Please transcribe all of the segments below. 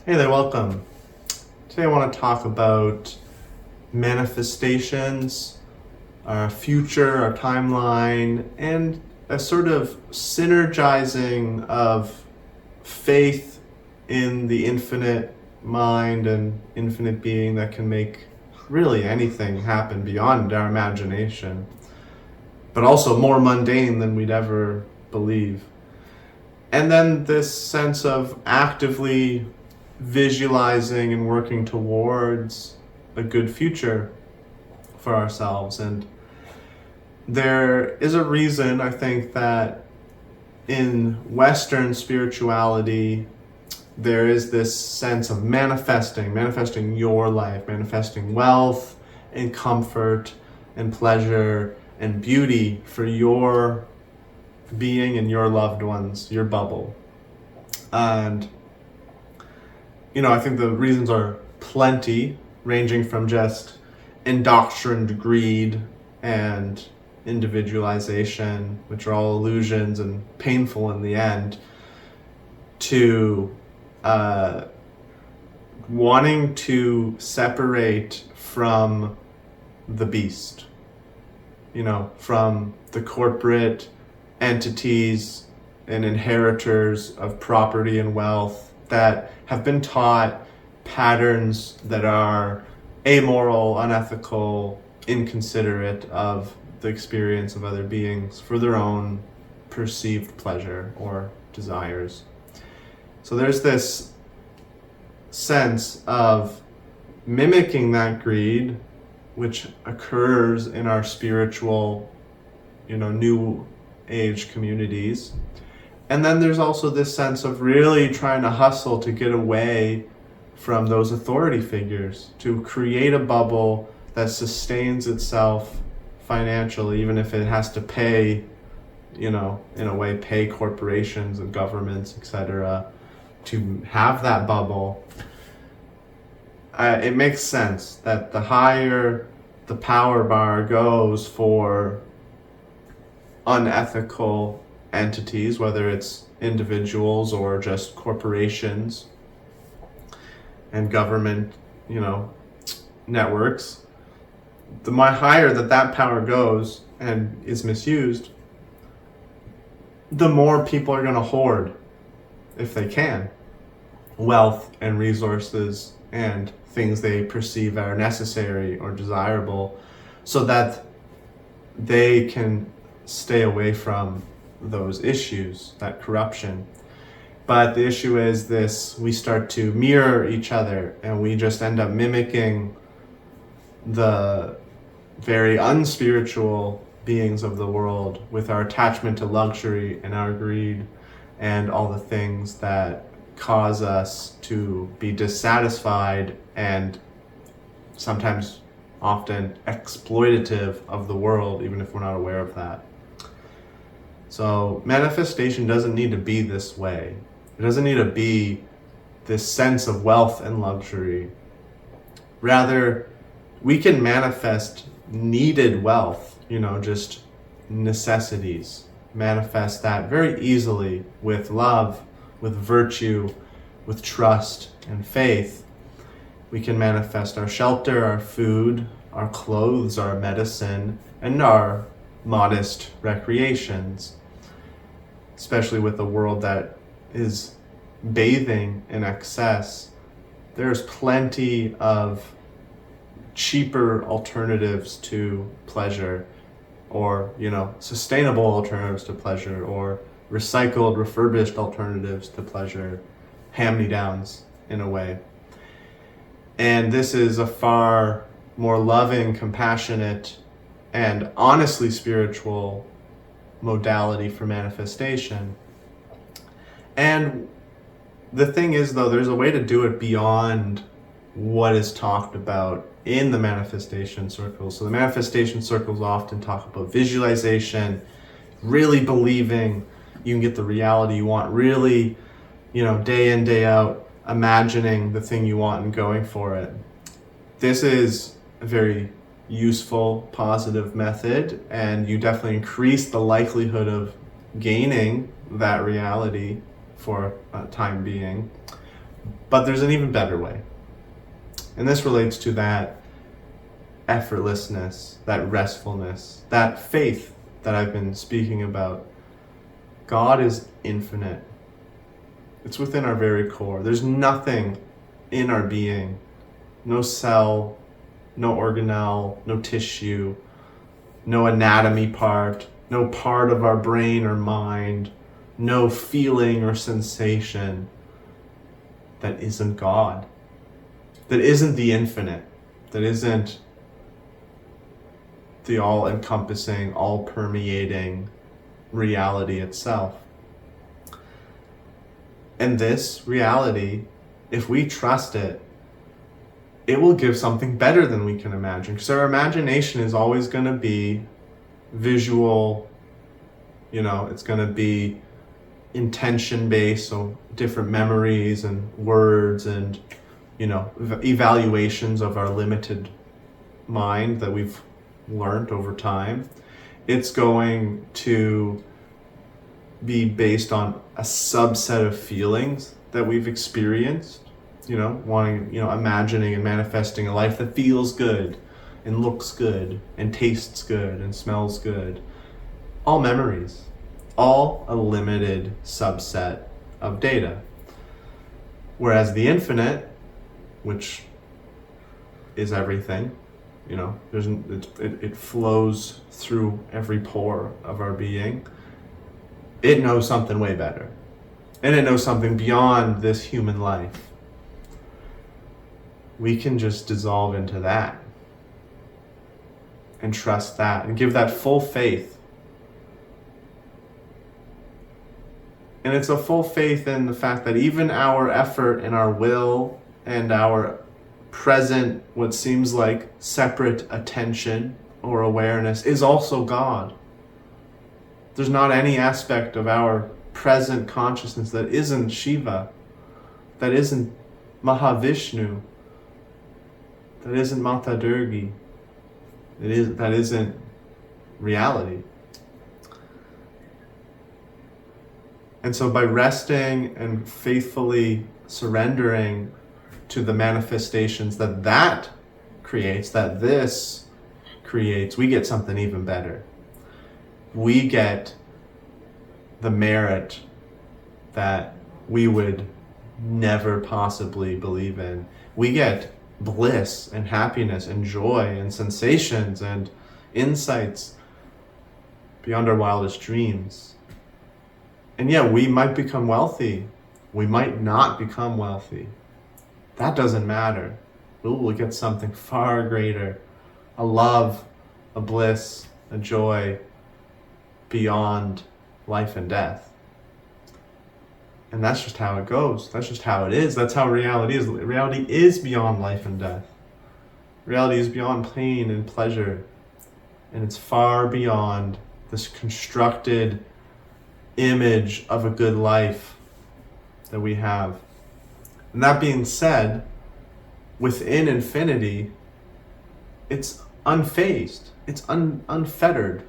Hey there, welcome. Today I want to talk about manifestations, our future, our timeline, and a sort of synergizing of faith in the infinite mind and infinite being that can make really anything happen beyond our imagination, but also more mundane than we'd ever believe. And then this sense of actively visualizing and working towards a good future for ourselves. And there is a reason, I think, that in Western spirituality, there is this sense of manifesting your life, manifesting wealth and comfort and pleasure and beauty for your being and your loved ones, your bubble. And I think the reasons are plenty, ranging from just indoctrined greed and individualization, which are all illusions and painful in the end, to wanting to separate from the beast, from the corporate entities and inheritors of property and wealth that have been taught patterns that are amoral, unethical, inconsiderate of the experience of other beings for their own perceived pleasure or desires. So there's this sense of mimicking that greed, which occurs in our spiritual, new age communities. And then there's also this sense of really trying to hustle to get away from those authority figures, to create a bubble that sustains itself financially, even if it has to pay, in a way, pay corporations and governments, etc., to have that bubble. It makes sense that the higher the power bar goes for unethical entities, whether it's individuals or just corporations and government, networks, the more higher that power goes and is misused, the more people are going to hoard, if they can, wealth and resources and things they perceive are necessary or desirable, so that they can stay away from those issues, that corruption. But the issue is this: we start to mirror each other and we just end up mimicking the very unspiritual beings of the world with our attachment to luxury and our greed and all the things that cause us to be dissatisfied and sometimes often exploitative of the world, even if we're not aware of that. So manifestation doesn't need to be this way. It doesn't need to be this sense of wealth and luxury. Rather, we can manifest needed wealth, just necessities. Manifest that very easily with love, with virtue, with trust and faith. We can manifest our shelter, our food, our clothes, our medicine, and our modest recreations. Especially with a world that is bathing in excess, there's plenty of cheaper alternatives to pleasure, or sustainable alternatives to pleasure, or recycled, refurbished alternatives to pleasure, hand-me-downs in a way. And this is a far more loving, compassionate, and honestly spiritual modality for manifestation. And the thing is, though, there's a way to do it beyond what is talked about in the manifestation circles. So the manifestation circles often talk about visualization, really believing you can get the reality you want, really, day in, day out, imagining the thing you want and going for it. This is a very useful, positive method, and you definitely increase the likelihood of gaining that reality for a time being. But there's an even better way. And this relates to that effortlessness, that restfulness, that faith that I've been speaking about. God is infinite. It's within our very core. There's nothing in our being, no cell, no organelle, no tissue, no anatomy part, no part of our brain or mind, no feeling or sensation that isn't God, that isn't the infinite, that isn't the all-encompassing, all-permeating reality itself. And this reality, if we trust it, it will give something better than we can imagine. Because our imagination is always going to be visual, it's going to be intention-based, so different memories and words and, evaluations of our limited mind that we've learned over time. It's going to be based on a subset of feelings that we've experienced, wanting, imagining and manifesting a life that feels good and looks good and tastes good and smells good. All memories, all a limited subset of data. Whereas the infinite, which is everything, it flows through every pore of our being. It knows something way better. And it knows something beyond this human life. We can just dissolve into that and trust that and give that full faith. And it's a full faith in the fact that even our effort and our will and our present, what seems like separate attention or awareness, is also God. There's not any aspect of our present consciousness that isn't Shiva, that isn't Mahavishnu, that isn't Mata Durgi, that isn't reality. And so by resting and faithfully surrendering to the manifestations that creates, that this creates, we get something even better. We get the merit that we would never possibly believe in. We get bliss and happiness and joy and sensations and insights beyond our wildest dreams. And yeah, we might become wealthy. We might not become wealthy. That doesn't matter. We'll get something far greater. A love, a bliss, a joy beyond life and death. And that's just how it goes. That's just how it is. That's how reality is. Reality is beyond life and death. Reality is beyond pain and pleasure. And it's far beyond this constructed image of a good life that we have. And that being said, within infinity, it's unfazed. It's unfettered.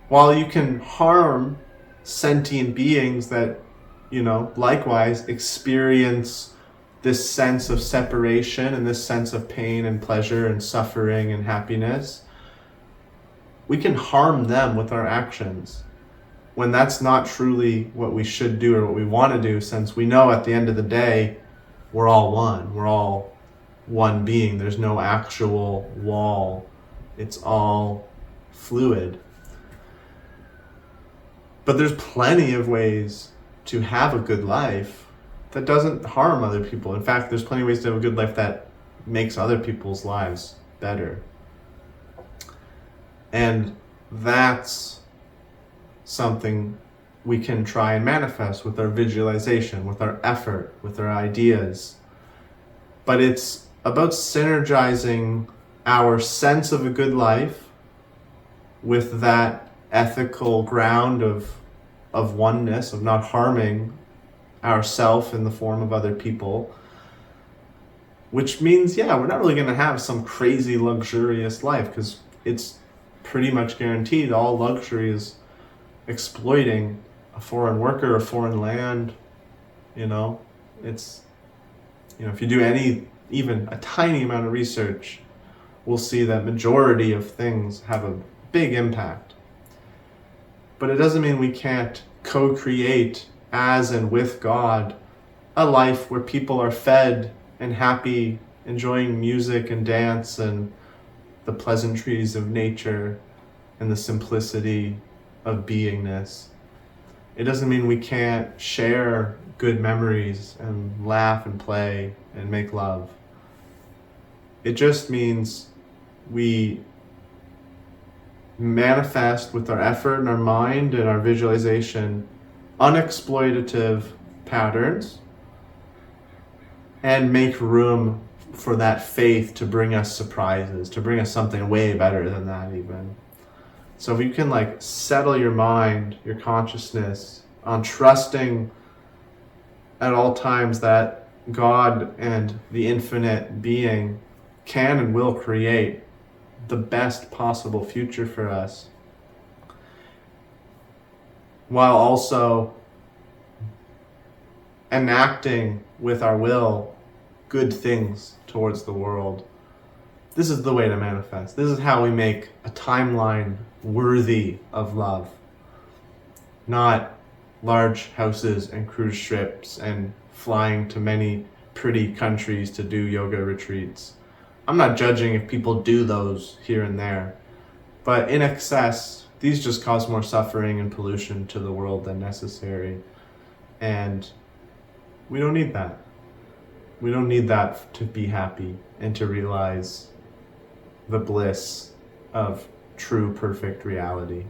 While you can harm sentient beings that, likewise experience this sense of separation and this sense of pain and pleasure and suffering and happiness, we can harm them with our actions when that's not truly what we should do or what we want to do, since we know at the end of the day, we're all one. We're all one being. There's no actual wall. It's all fluid. But there's plenty of ways to have a good life that doesn't harm other people. In fact, there's plenty of ways to have a good life that makes other people's lives better. And that's something we can try and manifest with our visualization, with our effort, with our ideas. But it's about synergizing our sense of a good life with that ethical ground of oneness, of not harming ourself in the form of other people, which means, we're not really going to have some crazy luxurious life, because it's pretty much guaranteed all luxury is exploiting a foreign worker, a foreign land, It's, if you do even a tiny amount of research, we'll see that majority of things have a big impact. But it doesn't mean we can't co-create as and with God a life where people are fed and happy, enjoying music and dance and the pleasantries of nature and the simplicity of beingness. It doesn't mean we can't share good memories and laugh and play and make love. It just means we manifest with our effort and our mind and our visualization unexploitative patterns and make room for that faith to bring us surprises, to bring us something way better than that even. So if you can settle your mind, your consciousness on trusting at all times that God and the infinite being can and will create the best possible future for us, while also enacting with our will good things towards the world. This is the way to manifest. This is how we make a timeline worthy of love. Not large houses and cruise ships and flying to many pretty countries to do yoga retreats. I'm not judging if people do those here and there, but in excess, these just cause more suffering and pollution to the world than necessary. And we don't need that. We don't need that to be happy and to realize the bliss of true, perfect reality.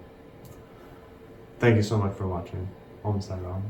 Thank you so much for watching. Om Sai Ram.